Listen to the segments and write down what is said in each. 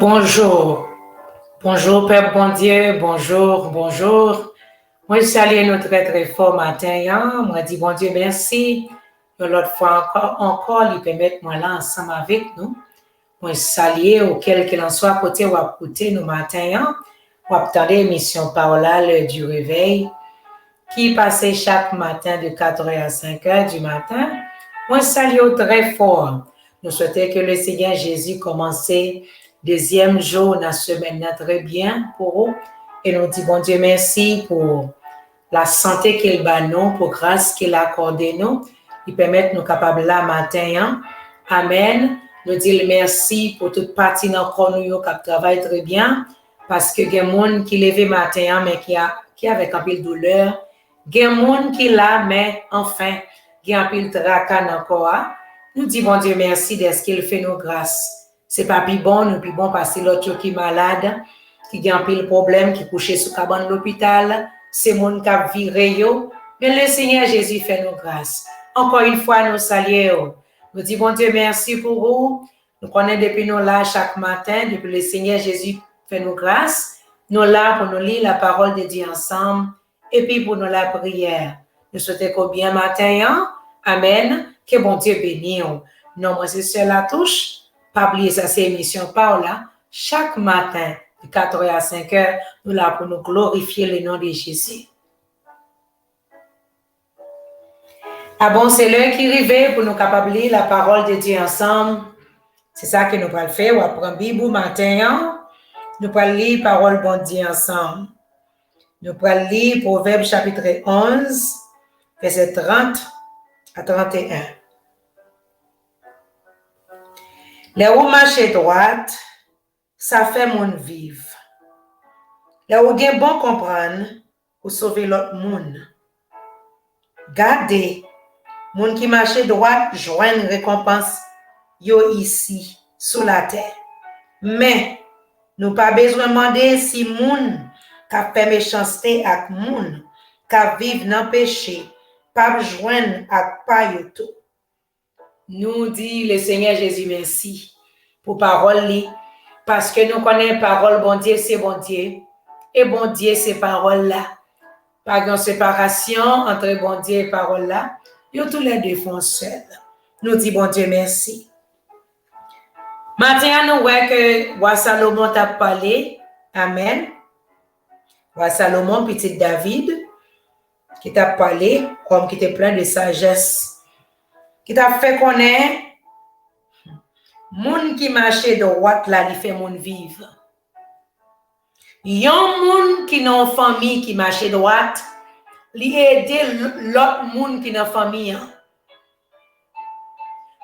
Bonjour. Bonjour, Père bon Dieu. Bonjour, bonjour. Moi, je salue nous très fort matin. Hein? Moi, je dis bon Dieu, merci. L'autre fois encore, il permet moi là ensemble avec nous. Moi, je salue auquel qu'il en soit côté ou à côté nous matin. Hein? Ou attendre l'émission Parole du réveil qui passait chaque matin de 4h à 5h du matin. Moi, je salue très fort. Nous souhaitons que le Seigneur Jésus commence deuxième jour de la semaine très bien pour vous. Et nous disons, bon Dieu, merci pour la santé qu'il bat nous, pour la grâce qu'il a accordé nous. Il permet de nous capables là matin. Hein? Amen. Nous disons merci pour toute partie de notre nous qui travaille très bien. Parce que il y a des gens qui lèvent matin, mais qui avec un peu de douleur. Il y a des gens qui là, mais enfin, il y a un peu de tracas encore. Nous disons, bon Dieu, merci de ce qu'il fait nous grâce. C'est pas plus bon, nous plus bon parce que l'autre qui est malade, qui a un peu de problème, qui est couché sous cabane de l'hôpital, c'est mon qui a viré yo. Mais le Seigneur Jésus fait nous grâce. Encore une fois, nous saluons. Nous disons, bon Dieu, merci pour vous. Nous connaissons depuis nous là chaque matin, depuis le Seigneur Jésus fait nous grâce. Nous là pour nous lire la parole de Dieu ensemble et puis pour nous la prière. Nous souhaitons qu'au bien matin, hein? Amen. Que bon Dieu bénisse. Non, moi, c'est sur la touche. Pas oublier ça, c'est émission Parole. Chaque matin, de 4h à 5h, nous là pour nous glorifier le nom de Jésus. Ah bon, c'est l'heure qui arrive pour nous capables lire la parole de Dieu ensemble. C'est ça que nous allons faire. On va prendre Bible matin. Nous allons lire parole de Dieu ensemble. Nous allons lire Proverbe chapitre 11, verset 30 à 31. Les roues marchent droite, ça fait mon vivre. Les roues bien bon comprendre pour sauver l'autre monde. Gardez, moun qui marche droite joignent récompense yo ici sous la terre. Mais nous pas besoin demander si moun qui fait méchanceté avec moun qui vivent dans péché pas joindre avec pas yo tout. Nous dit le Seigneur Jésus merci pour parole li parce que nous connaissons parole bon Dieu c'est bon Dieu et bon Dieu c'est parole là. Pas de séparation entre bon Dieu et parole là. Yo tous les deux font seul. Nous dit bon Dieu merci. Maintenant nous voyons que roi Salomon t'a parlé. Amen. Roi Salomon petit David qui t'a parlé comme qui était plein de sagesse. Qui t'a fait connaître moun qui marche droite là, il fait moun vivre. Yon moun qui dans famille qui marche droite, li aider l'autre moun qui dans famille.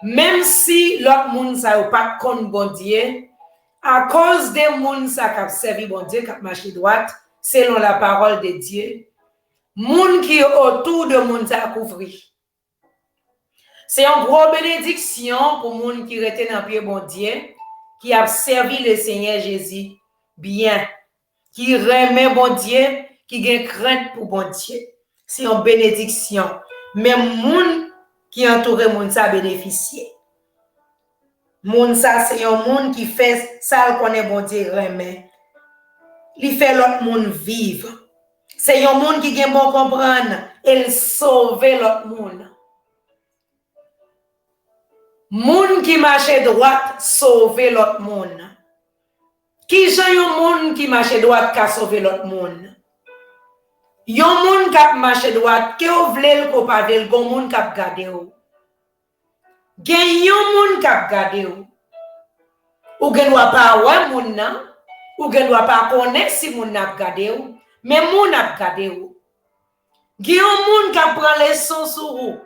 Même si l'autre moun ça ou pas kon bon Dieu, à cause des moun ça qui servi bon Dieu qui marche droite, selon la parole de Dieu, moun qui autour de moun ça couvrir. C'est une grosse bénédiction pour les gens qui rete dans pied bon Dieu, qui a servi le Seigneur Jésus bien, qui remet bon Dieu, qui a crainte pour bon Dieu. C'est une bénédiction. Même les gens qui entourent les gens bénéficient. Les gens, c'est un monde qui fait ça qu'on est bon Dieu remet. Il fait l'autre monde vivre. C'est un monde qui a bon comprendre et sauve l'autre monde. Moun qui marche droite sauve l'autre monde. Qui j'ai un moun qui marche droite qui sauve l'autre monde? Yon moun qui marche droite qui ou vle ko pa vle gon moun qui gade ou. Gen yon moun qui gade ou. Ou gen wa pa wè moun nan, ou gen wa pa connaître si moun n'a gade ou, mais moun n'a gade ou. Gen yon moun qui prend leçon sur ou.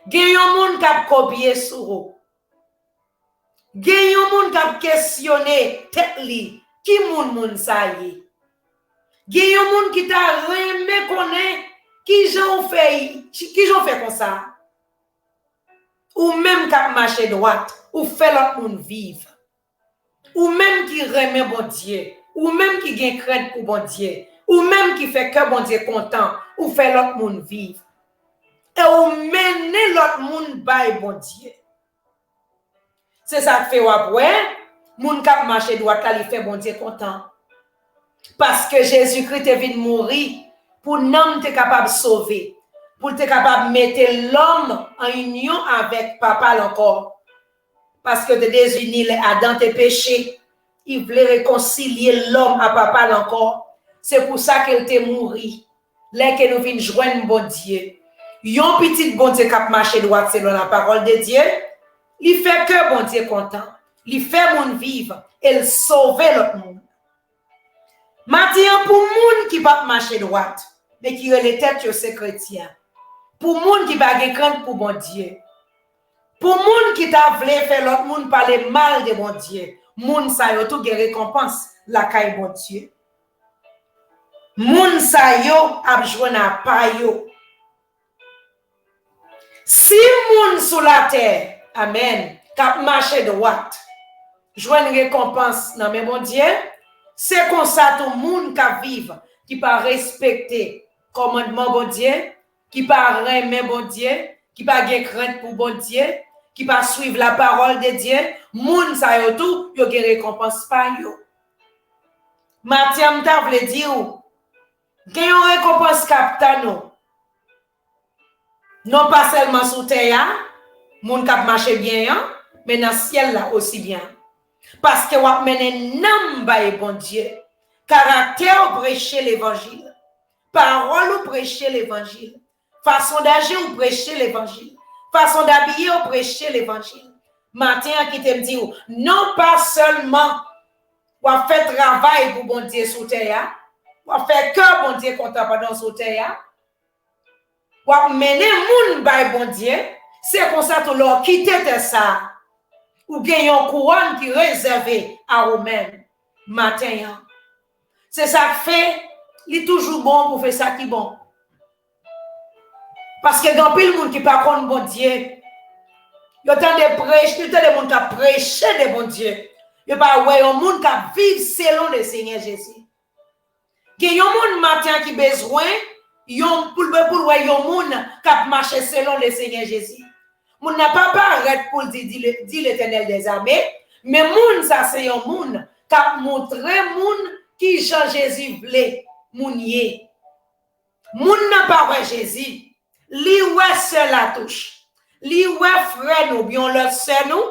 Gen yon moun kap kopye sou ou. Gen yon moun kap questionner tête li, ki moun sa yi. Gen yon moun ki ta reme konnen ki jan fait comme ça. Ou même kap marche droite, ou fait l'autre moun vivre. Ou même qui reme bon Dieu, ou même qui gen crainte pour bon Dieu, ou même qui fait que bon Dieu content, ou fait l'autre moun vivre. Et ou mener l'autre monde by bon Dieu. C'est ça que fait ouais Moun kap marché droit là, il fait bon Dieu content. Parce que Jésus-Christ est venu mourir pour l'homme te capable de sauver, pour te capable de mettre l'homme en union avec papa encore. Parce que de désunir Adam tes péchés, il voulait réconcilier l'homme à papa encore. C'est pour ça qu'il t'est mouru. Là que nous venons joindre bon Dieu. Yon petit bon Dieu qui a marché droit selon la parole de Dieu, il fait que bon Dieu content. Il fait monde vivre et il sauve l'autre monde. Maintenant, pour moun qui pas marcher droite, mais qui a les têtes c'est chrétien. Pour moun qui pas crainte pour bon Dieu. Pour moun qui t'a voulu faire l'autre monde parler mal de bon Dieu. Moun sa yo tout récompense la caille bon Dieu. Moun sa yo ap joindre pa yo. Si moun sous la terre, amen, k'ap marcher droite, joindre récompense dans mes bon Dieu, c'est comme ça tout le monde qui vit, qui pas respecter commandement bon Dieu, qui pas aimer bon Dieu, qui pas crainte pour bon Dieu, qui pas suivre la parole de Dieu, moun sa yo tout, yo gen récompense pa yo. Mathieu m'ta vle dire gen yon récompense capta non. Non pas seulement sous terre, moun k'ap marcher bien, mais dans ciel là aussi bien. Parce que wap menen nam baye bon Dieu. Caractère ou prêcher l'évangile. Parole ou prêcher l'évangile. Façon d'agir ou prêcher l'évangile. Façon d'habiller ou prêcher l'évangile. Matin qui te me dit, non pas seulement ou fait travail pour bon Dieu sous terre, ou fait que bon Dieu content pendant sous terre, ou mener moun baye bon Dieu, c'est comme ça tout leur quitter ça. Ou gagne une couronne qui est réservée à vous-même matin. C'est ça que fait, il est toujours bon pour faire ça qui est bon. Parce que dans le monde qui pas contre bon Dieu, il y a tant de prêches, il y a tant de monde qui prêche de bon Dieu. Il y a pas un monde qui vit selon le Seigneur Jésus. Il y a un monde matin qui a besoin, il y a un monde qui marche selon le Seigneur Jésus. Moun n'a pas arrêté pour dire l'Éternel des armées, mais moun ça c'est un moun qui a montré moun qui Jean Jésus voulait moun yé. Moun n'a pas ouais Jésus, li ouais seul la touche, li ouais frère nous bien leur sœur nous,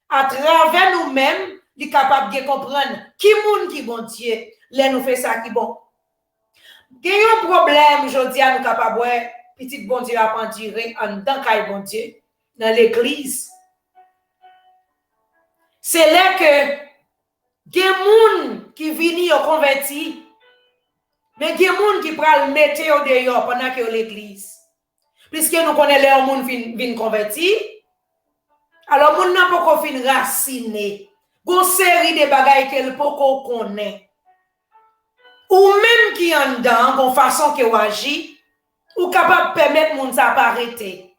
à travers nous-mêmes, li capable de comprendre qui moun qui bon Dieu, les nous fait ça qui bon. Gen un problème jodi à nous capable ouais petit bon Dieu a endurer en tant qu'aille bon Dieu. Dans l'église. C'est là que des gens qui viennent au converti, mais des gens qui prennent le mettre au dehors pendant que l'église. Puisque nous connaissons les gens qui viennent convertir, alors les gens n'ont pas fin raciner. Une série de bagailles qu'elle pas connaît. Ou même qui en dedans, de façon que vous agissez, ou capable de permettre les gens de s'arrêter.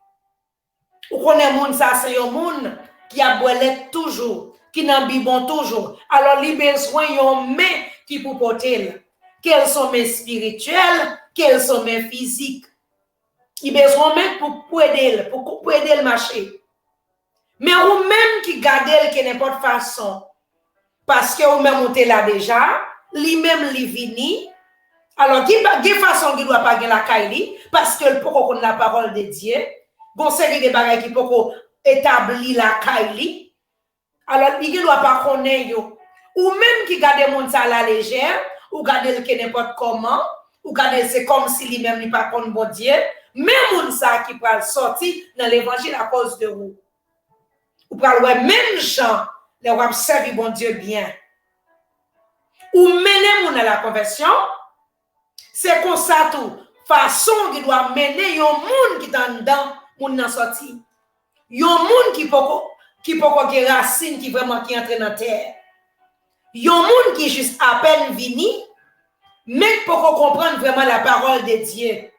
Ou connaît moun ça c'est un moun qui a boilet toujours, qui n'a bibon toujours. Alors li besoin yon main qui pour porter, qu'elles sont mains spirituelles, qu'elles sont mains physiques. Il besoin main pour aider le marcher. Mais ou même qui garde que n'importe façon parce que ou même monté là déjà, lui même li vini. Alors qui façon qui doit pas la caille parce que le pour la parole de Dieu. Bon série de bagages qui peut établir la caille. Alors il ne doit pas connaître yo. Ou même qui garde mon ça à la légère, ou garde le que n'importe comment, ou garde c'est comme si lui-même n'est pas contre bon Dieu, même mon ça qui peut sortir dans l'évangile à cause de vous. Ou parle même gens les va servir bon Dieu bien. Ou mener mon à la conversion, c'est comme ça tout façon qui doit mener un monde qui est dedans. Moun nan sorti. Yon moun qui poko racine qui vraiment qui entre dans terre. Yon moun qui juste à peine vini, mais poko comprendre vraiment la parole de Dieu.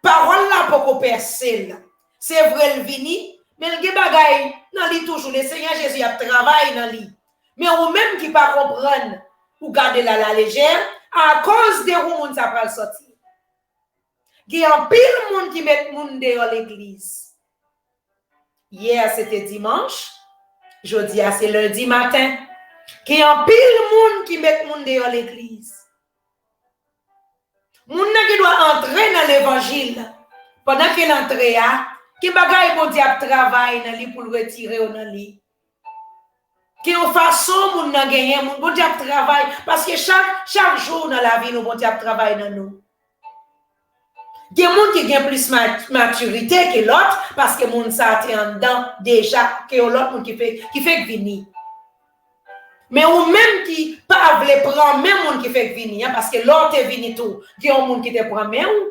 Parole là poko percer. C'est vrai le vini, mais le bagay nan li toujours le Seigneur Jésus a travaillé dans li. Mais ou même qui pas comprendre ou garder la légère à cause de où moun ça pas sorti. Il y a un pile monde qui met moun dehors l'église. Hier, c'était dimanche. Jeudi, c'est lundi matin. Qui en pile monde qui met monde dans l'église. Monde qui doit entrer dans l'évangile. Pendant qu'il entre, qui bagaille bon diable travail dans lui pour le retirer dans lui. Qui en façon moun nan gagner moun bon diable travail parce que chaque jour dans la vie nous bon diable travail dans nous. Il y a des gens qui ont plus maturité que l'autre parce que moun sa te en dedans déjà que l'autre moun qui fait venir. Mais ou même qui pas veut prendre même moun qui fait venir parce que l'autre est venu tout, il y a un moun qui te prend même ou.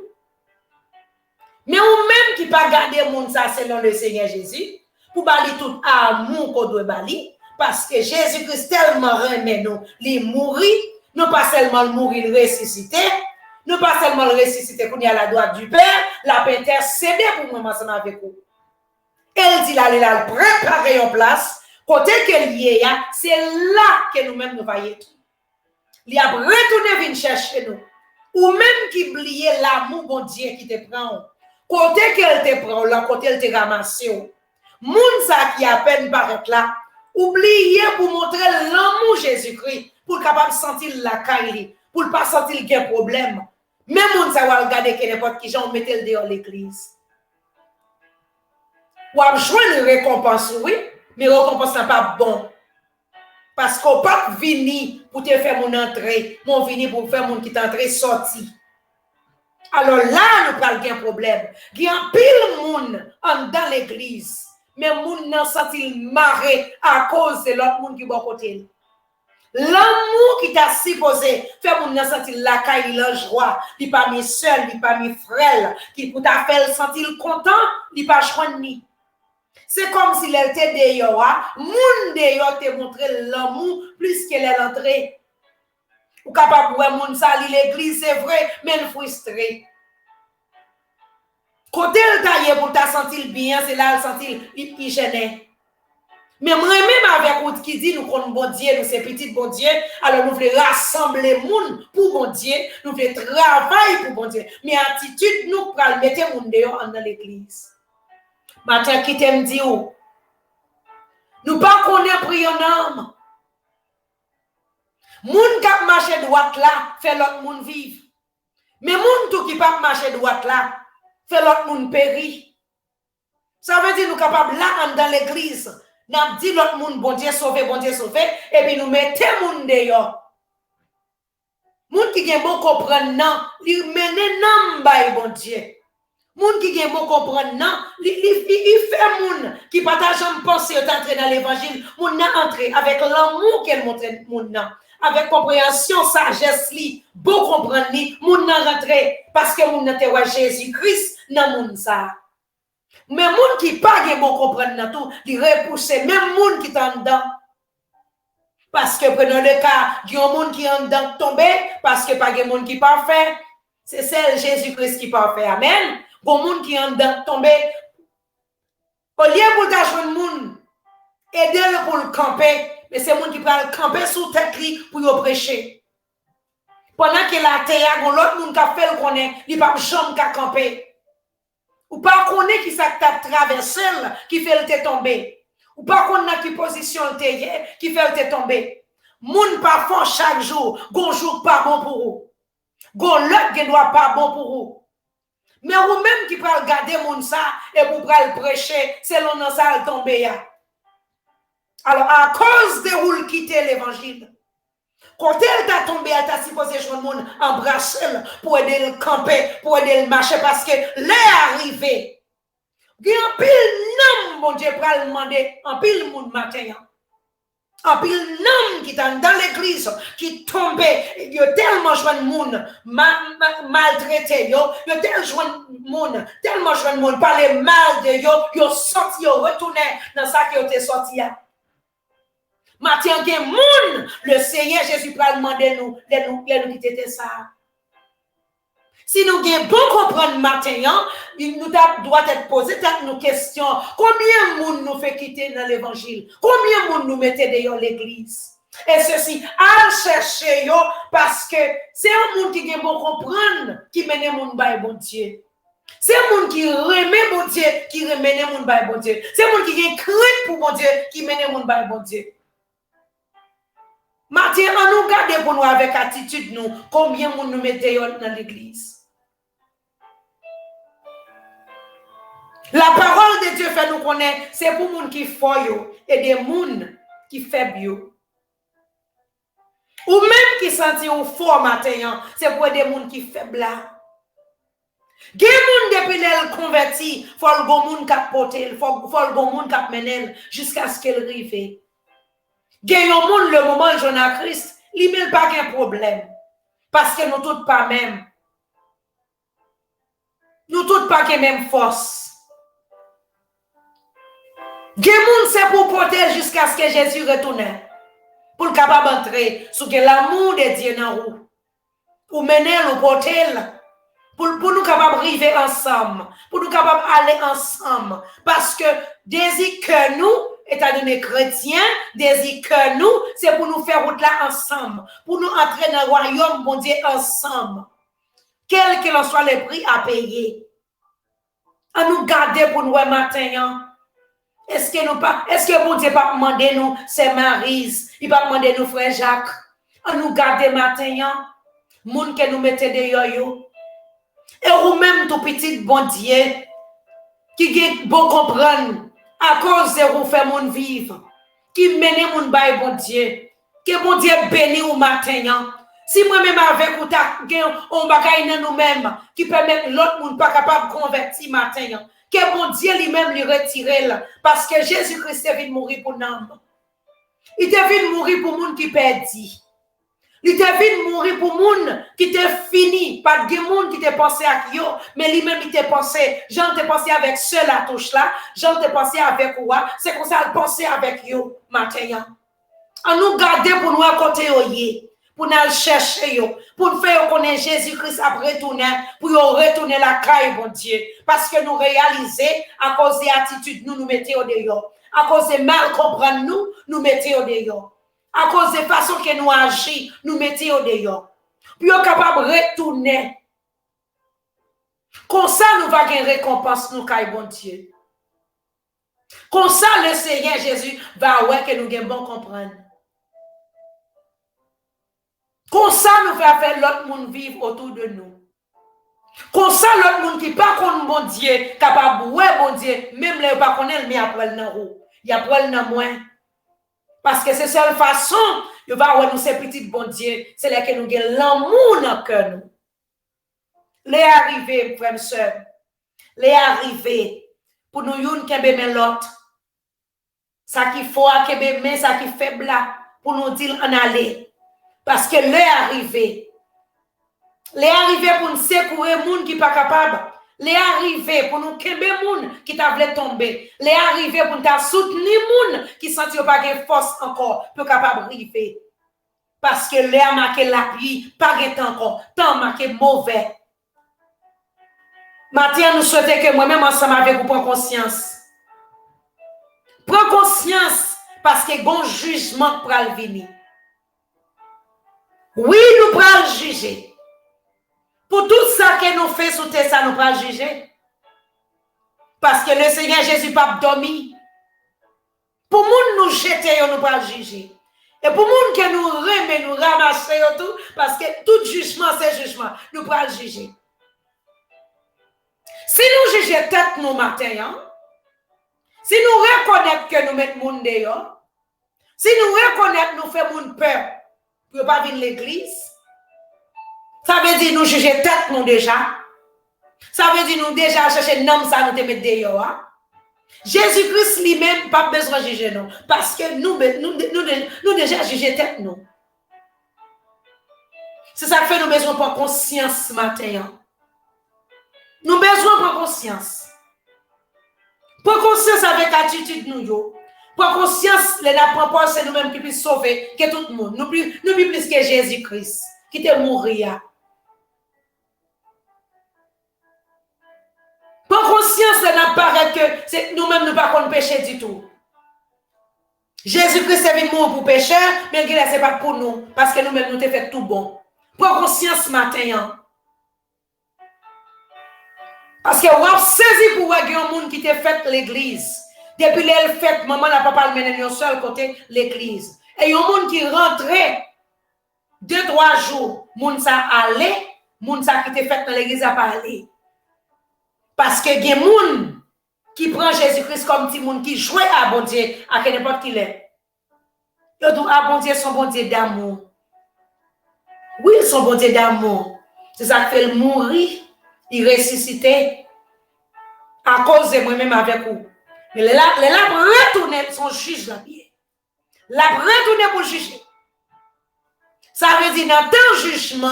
Mais ou même qui pas garder moun sa selon le Seigneur Jésus pour bali tout amour qu'on doit bali parce que Jésus-Christ tellement remet nous, il mourit, non pas seulement mourir, il ressusciter. Nous pas seulement le ressusciter qu'on est à la droite du Père, la paix intercéder pour moi ensemble avec vous. Elle dit là, elle a préparé en place, côté qu'elle y est, c'est là que nous-mêmes nous voyons tout. Il a retourné venir chercher nous. Ou même qui oublie l'amour bon Dieu qui te prend. Côté qu'elle te prend, là, côté elle te ramasse. Moun sa qui a peine paraître là, oubliez pour montrer l'amour Jésus-Christ, pour capable sentir la caille, pour ne pas sentir qu'il y a un problème. Même on va regarder que n'importe qui j'en mette le dehors l'église. Ou à joindre une récompense, oui, mais récompense n'est pas bon. Parce qu'on peut pas venir pour te faire mon entrée, mon venir pour faire mon qui t'entrée sorti. Alors là, nous parlons d'un problème. Il y a un pile monde dans l'église, mais moun n'a senti marrer à cause de l'autre monde qui est bon côté. L'amour qui t'a supposé faire mon sentir la caille la joie, il pas mis seul, il pas mis frère, qui pour t'a faire sentir content, il pas joindre ni. C'est comme si elle était dehors, moun dehors te montrer l'amour plus qu'elle est entrée. Ou capable voir moun sali l'église c'est vrai, mais frustré. Côté le taillé pour t'a sentir bien, c'est là le sentir il gêné. Mais moi-même avec vous qui dit nous connaissons bon Dieu, nous sommes petits bon Dieu, alors nous voulons rassembler moun pour bon Dieu, nous voulons travailler pour bon Dieu. Mais attitude nous pour mettre moun dehors dans l'église. Matin qui t'aime dit ou nous pas connaître prier en âme. Moun qui marche droite là, fait l'autre moun vivre. Mais moun tout qui pas marcher droite là, fait l'autre moun périr. Ça veut dire nous capables là dans l'église. Nous dit l'autre monde, bon Dieu sauvé, et puis nous mettons moun dehors. Moun qui gen bon comprendre non, il mène non bay bon Dieu. Moun qui gen bon comprendre non, il fait moun qui partage en pensée d'entrer dans l'évangile, moun n'a entré avec l'amour qu'elle montre moun nan, avec compréhension, sagesse li, bon comprendre li, moun n'a rentré parce que moun n'a te wa Jésus-Christ dans moun ça. Mais moun qui pas gen bon comprendre dans tout, il repousse même moun qui t'en dedans. Parce que prenons le cas, il y a un monde qui est en dedans tombé parce que pas gen moun qui parfait. C'est celle Jésus-Christ qui parfait. Amen. Bon monde qui est en dedans tombé. Au lieu pour t'acheter moun, aider-le pour le camper, mais c'est moun qui peut le camper sous tête pour y prêcher. Pendant que la terre, l'autre moun qui a fait le connaît, il pas jamais qu'à camper. Ou pas connaît qui ça t'a traversé qui fait le te tomber. Ou pas connaît qui position le te qui fait le te tomber. Moun pas fort chaque jour, gon jour pas bon pour vous. Gon l'autre qui doit pas bon pour vous. Mais ou même qui peut regarder moun ça et pour le prêcher, c'est l'on dans ça le tomber. Alors à cause de vous quitter l'évangile. Quand elle t'a tombé, elle t'a supposé jouer le monde embrasser pour aider le camper, pour aider le marcher parce que l'est arrivé. Il y a un pile nom, mon Dieu, pour le demander, un pile monde matin. Un pile nom qui est dans l'église, qui tombe, il y a tellement joué le monde maltraité, il y a tellement joué le monde, parler mal de yo, yo sorti, yo retourné dans ça qui était sorti. Matin, le Seigneur Jésus va demander nous quitter ça. Si nous avons bon comprendre matin, nous doit être posé nos questions. Combien de monde nous fait quitter dans l'évangile? Combien de monde nous mettez dans l'église? Et ceci, à chercher parce que c'est un monde qui a bon comprendre qui mène le monde par bon Dieu. C'est un monde qui remet bon Dieu, qui remet le monde par bon Dieu. C'est un monde qui a crainte pour bon Dieu, qui mène le monde par bon Dieu. garder pour nous avec attitude nous, combien de nous mettons dans l'église. La parole de Dieu fait nous connaître, c'est pour les gens qui font et des gens qui faibles. Ou même qui sentent au fort matin, c'est pour des gens qui faibles là. Des gens depuis qu'elle converti, il faut le bon monde qui porter, il faut le bon monde qui mener jusqu'à ce qu'elle arrive. Des gens le moment où j'en ai Christ, il n'y a pas de problème. Parce que nous tous pas même. Nous tous pas que même force. Des gens c'est pour porter jusqu'à ce que Jésus retourne. Pour le capable d'entrer sous que l'amour de Dieu dans vous. Pour mener le porter. Pour nous capables d'arriver ensemble. Pour nous capables d'aller ensemble. Parce que désir que nous, étant donné chrétiens, désir que nous, c'est pour nous faire route là ensemble. Pour nous entrer dans le royaume, bon Dieu, ensemble. Quel que soit le prix à payer. À nous garder pour nous matin. Est-ce que bon Dieu pas demander nous, c'est Maryse, il pas demander nous, frère Jacques, à nous garder matin, moun que nous mettez de yo. Et ou même tout petit bon Dieu, qui est bon comprendre, à cause de vous faire mon vivre, qui mène mon bail bon Dieu, que bon Dieu bénit au matin. Si moi-même avec vous, on bagaille dans nous-mêmes, qui permet l'autre monde pas capable de convertir matin. Que bon Dieu lui-même lui retire parce que Jésus-Christ est venu mourir pour nous. Il est venu mourir pour les gens qui perdit. Il est venu mourir pour les gens qui étaient finis. Pas de gens qui étaient pensé à qui, mais lui-même il était pensé. Jean était pensé avec seul la touche là. Jean était pensé avec quoi? C'est comme ça qu'il pensait avec yo matin. On nous garder pour nous à côté yo. Pour nous chercher, pour nous faire connaître Jésus-Christ après retourner, pour nous retourner la caille, bon Dieu. Parce que nous réalisons, à cause des attitudes, nous mettons au dehors. À cause de mal comprendre, nous mettons au dehors. À cause des façons que nous agissons, nous mettons au dehors. Puis nous sommes capables de retourner. Comme ça, nous allons gagner récompense, nous, caille, bon Dieu. Comme ça, le Seigneur Jésus va voir que nous allons bon comprendre. Comme ça, nous faisons faire l'autre monde vivre autour de nous. Comme ça, l'autre monde qui pas contre bon Dieu, capable de voir bon Dieu, même les pas connaître, mais après le nan il après le moins. Parce que c'est la seule façon, il va voir nous ces petits bon Dieu, c'est là que nous avons l'amour dans le cœur. Les arrivés, frères et sœurs, les arrivés, pour nous, une qui aime l'autre. Ça qui faut, qui aime, ça qui faible là, pour nous dire en aller. Parce que les arrivés pour nous secourir les gens qui ne sont pas capables. Les arrivés pour nous kembe les gens qui voulu tomber. Les arrivés pour nous soutenir les gens qui ne sentent pas de force encore pour capable arriver. Parce que les a marqué l'appui, pas de temps encore, temps marqué mauvais. Maintenant, nous souhaitons que moi-même ensemble avec vous prenions conscience. Prends conscience parce que bon jugement pour le venir. Oui, nous prenons juger. Pour tout ça que nous faisons sous ça, nous prenons juger. Parce que le Seigneur Jésus n'a pas dormi. Pour nous jeter, nous prenons juger. Et pour nous que nous remet, nous ramasser tout, parce que tout jugement, c'est jugement. Nous prenons juger. Si nous jugeons tête nous matin, si nous reconnaissons que nous mettons le monde dehors, si nous reconnaissons que nous faisons peur, pour ne pas venir l'église. Ça veut dire nous juger tête nous déjà. Ça veut dire nous déjà chercher nom ça nous te mettre dehors. Jésus-Christ lui-même pas besoin de juger nous parce que nous déjà juger tête nous. C'est ça qui fait nous besoin de conscience ce matin. Nous besoin de conscience. Pour conscience avec attitude nous yo. Pour conscience, les n'apprend c'est nous-mêmes qui puissent sauver que tout le monde. Nous plus que Jésus-Christ qui te mourir. Pour conscience, les n'apparaît que c'est nous-mêmes nous pas qu'on péché du tout. Jésus-Christ est venu mourir pour pécher, mais ce n'est pas pour nous, parce que nous-mêmes nous t'ai fait tout bon. Pour conscience matin. Parce que vous avez saisi pour voir un monde qui t'a fait l'église. Depuis l'elle fête, maman n'a pas mené d'un seul côté l'église. Et il y a un monde qui rentrait 2-3 jours, moun sa allé, moun sa qui te fait dans l'église a pas aller. Parce que gen moun qui prend Jésus-Christ comme petit moun qui joue à bon Dieu à n'importe qui l'est. Yo dit à bon Dieu son bon Dieu d'amour. Oui, son bon Dieu d'amour. C'est ça qui fait le mourir, il ressuscité à cause de moi-même avec vous. Mais là retourner son juge là bien. La retourner pour juger. Ça veut dire dans ton jugement,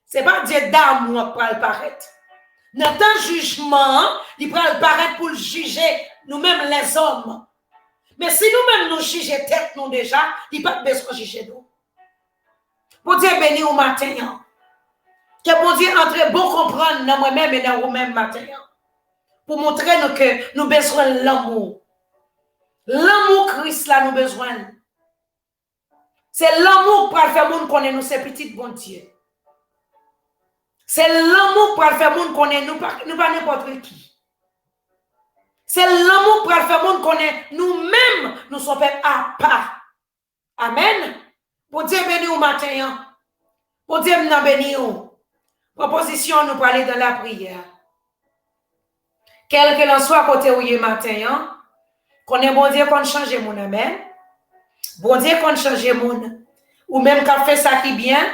c'est pas Dieu d'amour qui va le paraître. Dans ton jugement, il va le paraître pour juger nous-mêmes les hommes. Mais si nous-mêmes nous jugeons tête nous déjà, il n'y a pas besoin de juger nous. Pour Dieu béni au matin. Que pour Dieu entre bon comprendre dans moi-même et dans vous-même matin. Pour montrer nous que nous besoin de l'amour. L'amour Christ là nous besoin. C'est l'amour pour faire monde connaître nous ces petites bon Dieu. C'est l'amour pour faire monde connaître nous pas n'importe qui. C'est l'amour pour faire monde connaître nous-mêmes nous sommes à part. Amen. Pour Dieu béni au matin. Pour Dieu nous béni. Proposition nous parler dans la prière. Quel que l'en soit côté où il est matin, qu'on est bon Dieu qu'on change mon amen. Bon Dieu qu'on change mon. Ou même qu'on fait ça qui bien,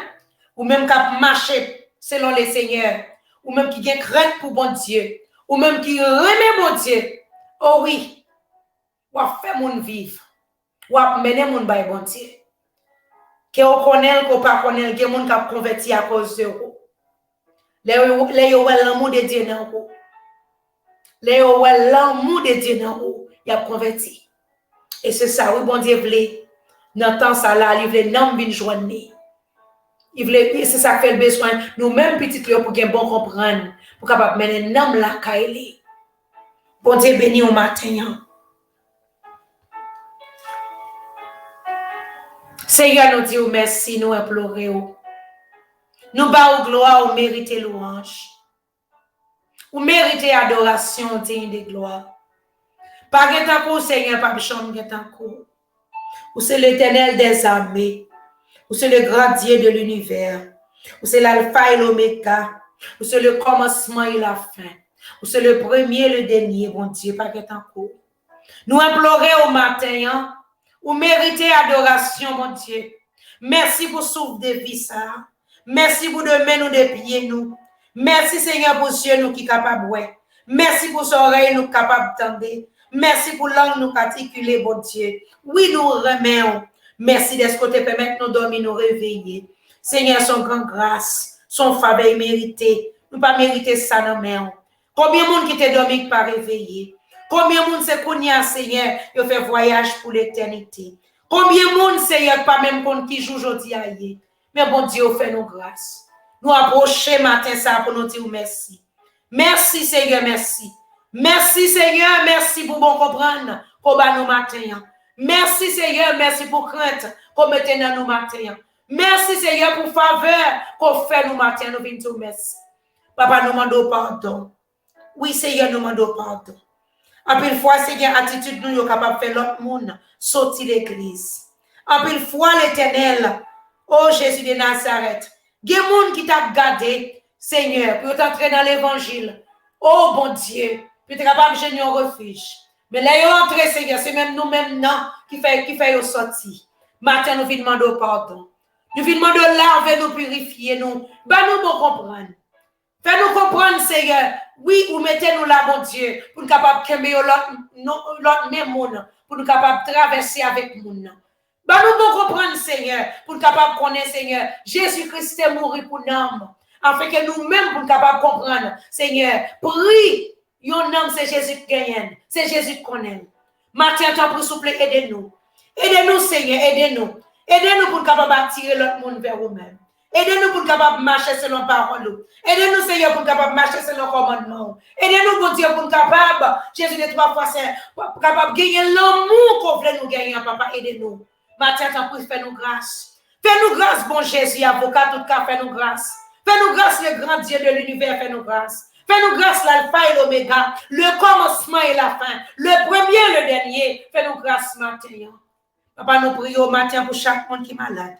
ou même qu'on marche selon les seigneurs, ou même qui gagne crainte pour bon Dieu, ou même qui remet bon Dieu. Oh oui, ou a fait mon vivre, ou a mener mon bail bon Dieu. Que on connaît, qu'on pas connaît, que mon cap converti à cause de vous. Les l'amour de Dieu dans vous. L'amour de Dieu dans vous, il a converti. Et c'est ça, oui, bon Dieu voulait, dans temps ça là, il voulait non venir joindre. Il voulait, c'est ça fait le besoin, nous-mêmes petites pour bien bon comprendre, pour capable mener nom la kaili. Bon Dieu béni au matin. Seigneur, nous disons merci, nous implorons. Nous bas gloire, ou méritez louange. Ou méritez adoration digne de gloire. Pas que Seigneur, pas bichon que ou c'est l'Éternel des armées, ou c'est le grand Dieu de l'univers, ou c'est l'alpha et l'oméga, ou c'est le commencement et la fin, ou c'est le premier et le dernier, bon Dieu, pas que nous implorons au matin, ou méritez adoration, mon Dieu. Merci pour souffle de vie, ça. Merci pour de main nous, de pieds nous. Merci Seigneur pour Dieu nous qui capable ouais. Merci pour oreille nous capable d'entendre. Merci pour langue nous articuler, bon Dieu. Oui, nous remercions. Merci de ce côté permettre nous dormir, nous réveiller. Seigneur, son grande grâce, son faveur mérité. Nous pas mériter ça dans main. Combien de monde qui te dormi pas réveillé? Combien de monde c'est qu'on y a, Seigneur, il fait voyage pour l'éternité? Combien de monde, Seigneur, pas même qu'on qui joue aujourd'hui à hier? Mais bon Dieu, fait nos grâces. Nous approcher matin ça pour nous dire merci. Merci, Seigneur, merci. Merci, Seigneur, merci pour bon comprendre qu'on va nous matin. Merci, Seigneur, merci pour crainte qu'on mette dans nous matin. Merci, Seigneur, pour faveur qu'on fait nous matin. Nous venons dire merci. Papa, nous demandons pardon. Oui, Seigneur, nous demandons pardon. En une fois, Seigneur, attitude nous, nous capable de faire l'autre monde sortir l'église. En une fois, l'Éternel, oh Jésus de Nazareth, il y a des gens qui t'a gardé, Seigneur, pour t'entrer dans l'évangile. Oh bon Dieu, pour être capable de gagner un refuge. Mais là, ils ont entré, Seigneur, c'est même nous-mêmes qui fait sortir. Matin, nous venons demander pardon. Nous venons demander laver, nous purifier, nous. Ben, nous devons comprendre. Fais-nous comprendre, Seigneur. Oui, ou mettez-nous là, bon Dieu, pour nous capables de camber l'autre même monde, pour nous capables de traverser avec nous. Ben, nous devons comprendre, Seigneur, pour nous capables de connaître, Seigneur, Jésus-Christ est mort pour nous. Afin que nous-mêmes, pour nous capables de comprendre, Seigneur, prie, yon nom, c'est Jésus qui gagne, c'est Jésus qui connaît. Matin, t'en prie, s'il vous plaît, aidez-nous. Aidez-nous, Seigneur, aidez-nous. Aidez-nous pour nous capables d'attirer l'autre monde vers vous-même. Aidez-nous pour nous capables de marcher selon parole. Aidez-nous, Seigneur, pour nous capables de marcher selon commandement. Aidez-nous, bon Dieu, pour nous capables, Jésus de 3 fois saint, pour capables de gagner l'amour qu'on veut nous gagner, papa. Aidez-nous. Matin, t'en prie, fais-nous grâce. Fais-nous grâce, bon Jésus, avocat, tout cas, fais-nous grâce. Fais-nous grâce, le grand Dieu de l'univers, fais-nous grâce. Fais-nous grâce, l'alpha et l'oméga, le commencement et la fin, le premier et le dernier. Fais-nous grâce, matin. Papa, nous prions matin pour chaque monde qui est malade.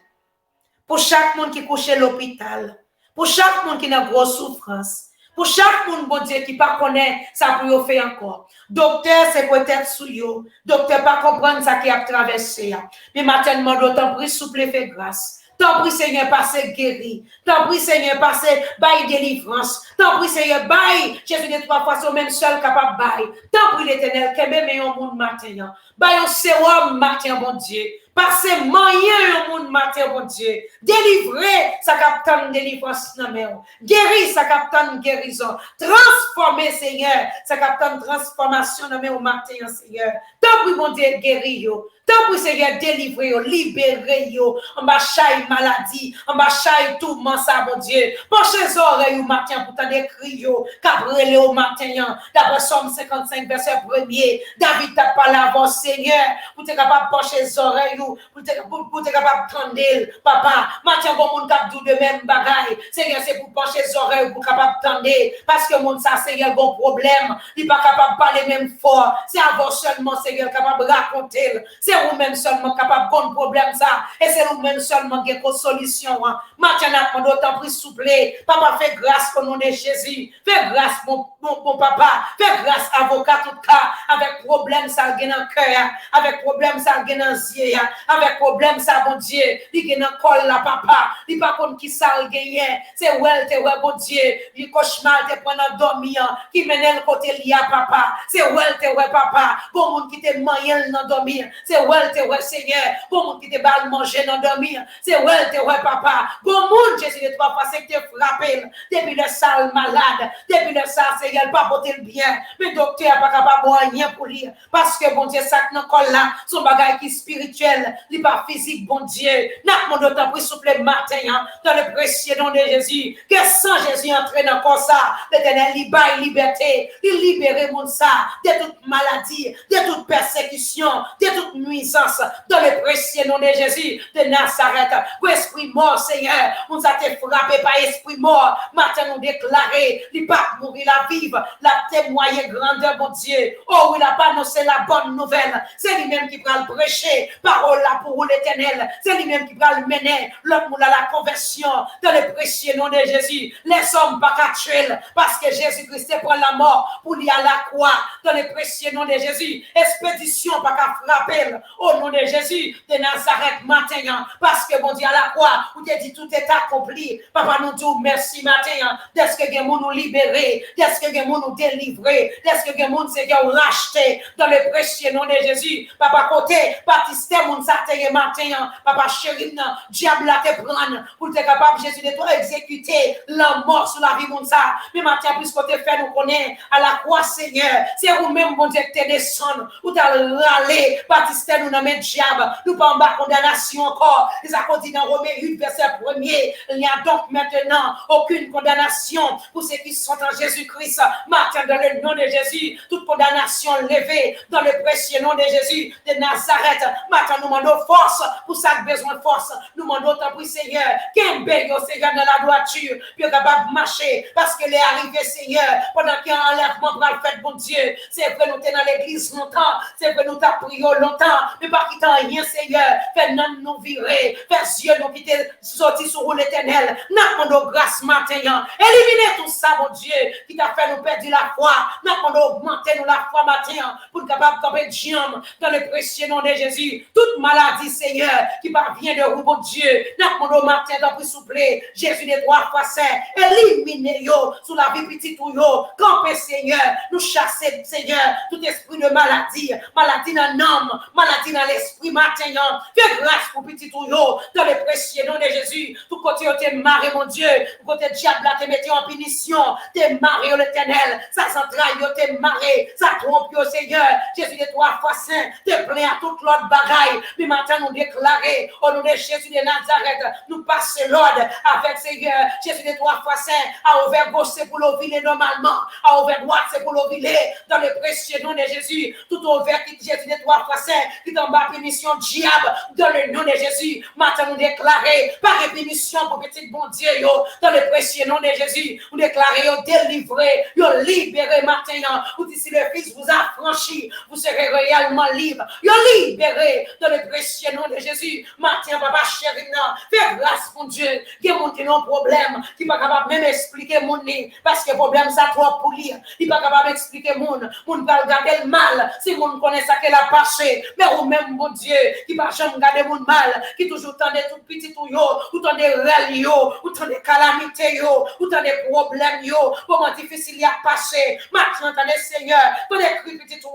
Pour chaque monde qui couche à l'hôpital. Pour chaque monde qui a une grosse souffrance. Pour chaque monde, bon Dieu, qui ne connaît pas ça pour faire encore. Docteur, c'est peut-être sous yo. Docteur, pas comprendre ça qui a traversé. Mais maintenant, d'autant plus souple, fait grâce. Tant prie, Seigneur, passez guéri. Tant prie, Seigneur, passez bail délivrance. Tant prie, Seigneur, bail. Jésus de trois fois, c'est même seul capable bail. Tant prie, l'Éternel, qu'elle met un monde matin. Bail un sérum matin, bon Dieu. Passez moyen au monde matin, bon Dieu. Délivrer sa capitaine de délivrance dans mes guérir sa capitaine guérison. Transformer, Seigneur, sa capitaine transformation dans mes matin, Seigneur. Tant pis, bon Dieu, guérir yo. Tant pis, Seigneur, délivrer yo, libérer yo. En bas chaille maladie, en bas chaille tout, ça, bon Dieu. Penchez les oreilles au matin pour t'en écrire yo. Cabrele au matin, d'après Somme 55, verset 1er. David t'a parlé avant, Seigneur, pour t'être capable de pencher les oreilles. Pour être capable de prendre, papa, maintenant, bon monde cap de même bagaille. Seigneur, c'est pour pencher les oreilles, pour capable de prendre, parce que monde ça, Seigneur, bon problème. Il n'est pas capable de parler même fort. C'est avant seulement, Seigneur, capable de raconter. C'est vous-même seulement capable de bon problème ça. Et c'est vous-même seulement qui a une solution. Maintenant, d'autant plus souple. Papa, fais grâce au nom de Jésus. Fais grâce, mon papa. Fais grâce, avocat, tout cas, avec problème ça, dans le cœur, avec problème ça, dans les yeux. Avec problème ça, bon Dieu, il y a un col là, papa, il pas contre qui ça le gagne, c'est ouais, bon Dieu, il cauchemar te prendre dormir, qui mène le côté lié papa, c'est ouais, papa, bon monde qui te moyen dans dormir, c'est ouais, Seigneur, bon monde qui te balle manger dans dormir, c'est ouais, papa, bon monde, Jésus de trois fois, c'est que te frappé, depuis le sale malade, depuis le sale, Seigneur, pas porter le bien, mais docteur pas capable de rien pour lire, parce que bon Dieu, ça dans col là, son bagage qui est spirituel, li pas physique, bon Dieu. N'a pas d'autant plus souple matin, dans le précieux nom de Jésus, que sans Jésus entrer dans comme ça, l'Éternel libère liberté, il libère mon ça, de toute maladie, de toute persécution, de toute nuisance, dans le précieux nom de Jésus, de Nazareth. Pour esprit mort, Seigneur, on a été frappé par esprit mort, matin nous déclarer, il pas mourir la vivre, la témoigner grandeur, mon Dieu. Oh, il a pas annoncé la bonne nouvelle, c'est lui-même qui va le prêcher, parole là pour l'Éternel, c'est lui-même qui va le mener, l'homme à la conversion, dans le précieux nom de Jésus. Les hommes pas qu'à parce que Jésus-Christ prend la mort pour lui à la croix, dans le précieux nom de Jésus. Expédition pas qu'à frapper, au nom de Jésus, de Nazareth matin, parce que bon Dieu à la croix, où tu dit tout est accompli. Papa nous dit merci matin, d'est-ce que les gens nous libérer, d'est-ce que les gens nous délivrer, d'est-ce que les gens se racheter, dans le précieux nom de Jésus. Papa côté, baptiste mon ça te matin, papa chéri, diable la te prendre, pour te capable, Jésus, de toi exécuter la mort sur la vie mon ça. Mais matin, plus que tu fait, nous connaît à la croix, Seigneur. C'est vous-même, bon Dieu, que tu descendu, ou tu as râlé, baptiste nous dans le diable, nous pas en bas condamnation encore. Les a dit dans Romains 8, verset 1er, il n'y a donc maintenant aucune condamnation pour ceux qui sont en Jésus-Christ. Matin, dans le nom de Jésus, toute condamnation levée dans le précieux nom de Jésus de Nazareth. Matin, nous demandons force pour ça besoin de force. Nous demandons tant pour Seigneur, qu'un bel Seigneur dans la droiture, puis capable de marcher parce que les arrivés, Seigneur, pendant qu'il y a un enlèvement pour le fait, bon Dieu. C'est vrai, nous sommes dans l'église longtemps, c'est vrai, nous t'avons prié longtemps, mais pas qu'il t'en rien, Seigneur. Fais nous virer, fais yeux nous quitter, sortir sur l'Éternel. Nous demandons grâce matin, éliminer tout ça, mon Dieu, qui t'a fait nous perdre la foi. Nous demandons augmenter nous la foi matin pour être capable de tomber de dans le précieux nom de Jésus. Toute maladie, Seigneur, qui parvient de vous, mon Dieu, nous demandons matin dans le souple, Jésus des trois fois saint, éliminez-yo sous la vie petite ou yo, campez, Seigneur, nous chasser, Seigneur, tout esprit de maladie, maladie dans l'âme, maladie dans l'esprit matin, fais grâce pour petit ou yo, dans le précieux nom de Jésus, tout côté où t'es marré, mon Dieu, tout côté diable là, t'es mettez en punition, t'es marré, l'Éternel, ça s'entraille, t'es marré, ça trompe, Seigneur, Jésus des trois fois saint, t'es plein à toute l'autre bagaille, mais maintenant nous déclarer, au nom de Jésus de Nazareth, nous passer l'ordre avec Seigneur, Jésus des trois fois saint, à ouvert gauche c'est pour l'ouvrir normalement, à ouvert droite c'est pour l'ouvrir, dans le précieux nom de Jésus, tout ouvert qui Jésus des trois fois saint, qui tombe à punition diable, dans le nom de Jésus, maintenant nous déclarer, par punition pour petit bon Dieu, dans le précieux nom de Jésus, nous déclarer, délivré, libéré maintenant, vous dites si le Fils vous a franchi, vous serez réellement libre, libéré, dans le précieux nom de Jésus. Matin, papa chéri, fais grâce, mon Dieu. Il y a des gens qui ont un problème, qui ne sont pas capables même expliquer mon nez, parce que le problème, ça trop pour lire. Il ne sont pas capable d'expliquer mon va regarder le mal, si mon connaît ça qu'elle a passé, mais ou même, mon Dieu, qui ne va jamais regarder mon mal, qui toujours tend des tout petits tout yo, ou tend des règles yo, ou tend des calamités yo, ou tend des problèmes yo, comment difficile y a passé. Maintenant, attendez, Seigneur, pour les cris petits tout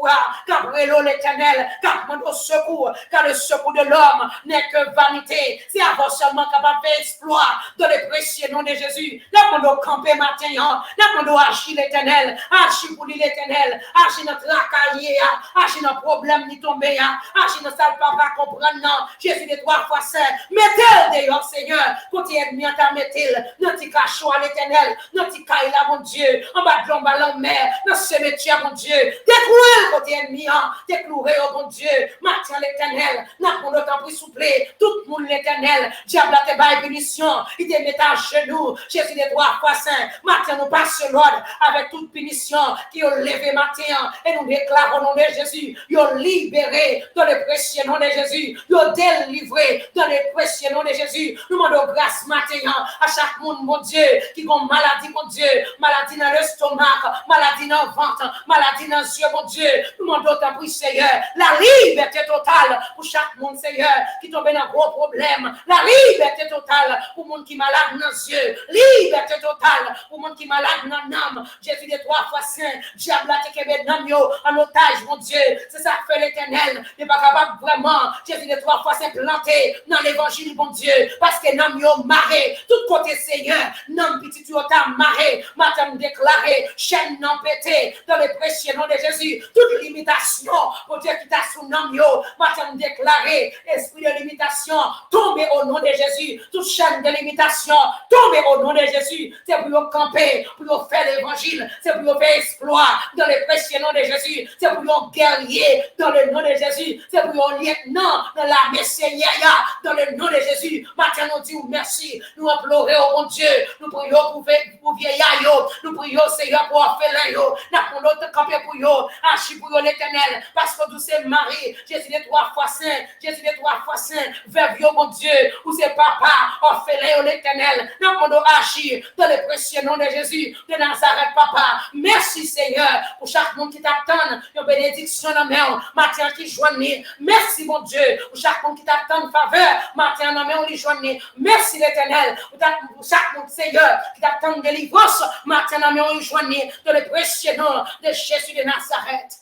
qu'après l'Éternel, car mon secours, car le secours de l'homme n'est que vanité. C'est avant seulement capable de faire exploit dans le précieux nom de Jésus. Là, on camper matin, là, on agir l'Éternel, agir pour l'Éternel, agir notre racaillé, agir notre problème ni tomber, agir notre sale papa comprendre, non. Jésus de 3 fois saint, mettez-le dehors, Seigneur, quand il est mis en ta mettez-le, notre cachot à l'Éternel, notre caille là, mon Dieu, en bas de l'ombre à mer, dans ce cimetière, mon Dieu, déclouez quand il est mis, déclouez, oh mon Dieu, matin l'Éternel, n'a qu'on autant pris souple, tout le monde l'Éternel, diable a te baille punition, il te met à genoux, Jésus de 3 fois saint, matin nous passons l'ordre avec toute punition qui ont levé matin et nous déclarons au nom de Jésus, ils ont libéré dans le précieux nom de Jésus, ils ont délivré dans le précieux nom de Jésus. Nous demandons grâce matin à chaque monde, mon Dieu, qui a une maladie, mon Dieu, maladie dans l'estomac, maladie dans le ventre, maladie dans les yeux, mon Dieu. Nous demandons ta prière, Seigneur, la liberté totale pour chaque monde, Seigneur, qui tombe dans un gros problème, la liberté totale pour le monde qui est malade dans les yeux, liberté totale pour le monde qui est malade dans l'âme. Jésus de 3 fois saint, diable a été en otage, mon Dieu, c'est ça que fait l'Éternel, il n'est pas capable vraiment, Jésus de 3 fois saint planté dans l'évangile, mon Dieu, parce que l'homme yo marré, tout côté Seigneur, l'homme petit tu as marré, madame déclaré, chaîne non pété, dans le précieux nom de Jésus, toute limitation, mon Dieu qui t'a sous l'homme yo, madame déclaré, esprit de limitation, tombez au nom de Jésus, toute chaîne de limitation, tombez au nom de Jésus, c'est pour camper, pour faire l'évangile, c'est pour faire exploit, dans le précieux nom de Jésus, c'est pour guerrier, dans le nom de Jésus, c'est pour lieutenant, dans la Seigneur, dans le nom de Jésus. Maintenant, nous disons merci. Nous implorons, oh mon Dieu, nous prions pour vieillards, nous prions, Seigneur, pour orphelins, nous pour notre camper pour eux, agis pour l'Éternel, parce que nous sommes mariés. Jésus de 3 fois saint, Jésus de 3 fois saint, vers vous, mon Dieu, où c'est papa, orphelin, l'Éternel. Nous pouvons agir dans le précieux nom de Jésus, de Nazareth, papa. Merci, Seigneur, pour chaque monde qui t'attend, une bénédiction dans main, matin qui joignent. Merci, mon Dieu, pour chaque monde qui t'attend faveur, matin dans main, on les joignent. Merci, l'Éternel, pour chaque monde, Seigneur, qui t'attend délivrance, matin dans main, on les joignent, dans le précieux nom de Jésus de Nazareth.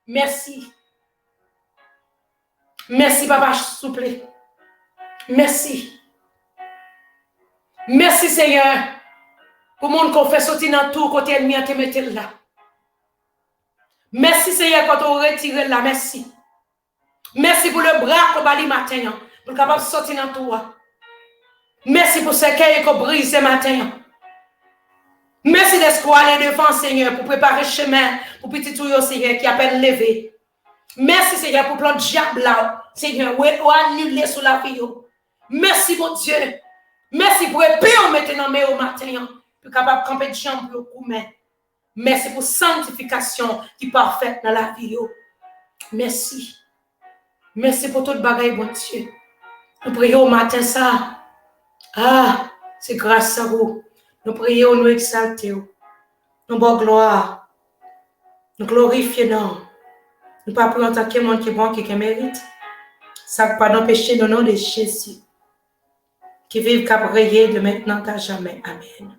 Merci. Merci, papa, s'il vous plaît. Merci. Merci, Seigneur, pour mon qu'on fait sortir dans tout côté ennemi, te mettre là. Merci, Seigneur, quand on retire là. Merci. Merci pour le bras qu'on va matin, pour capable de sortir dans tout. Merci pour ce cœur qu'on brise ce matin. Merci d'être aller devant, Seigneur, pour préparer le chemin pour petit tout, Seigneur, qui a peine levé. Merci, Seigneur, pour plan de diable là, Seigneur, ou annuler sur la vie. Merci, mon Dieu. Merci pour épée maintenant, mais au matin, pour capable de camper de jambes pour le coup. Merci pour sanctification qui est parfaite dans la vie. Merci. Merci pour toute bagaille, bon Dieu. Nous prions au matin ça. Ah, c'est grâce à vous. Nous prions, nous exaltons. Nous bon gloire. Nous glorifions. Nous pas prions en tant que monde qui est bon, qui mérite. Ça ne pas d'empêcher le nom de Jésus. Qui vive qu'à briller de maintenant à jamais. Amen.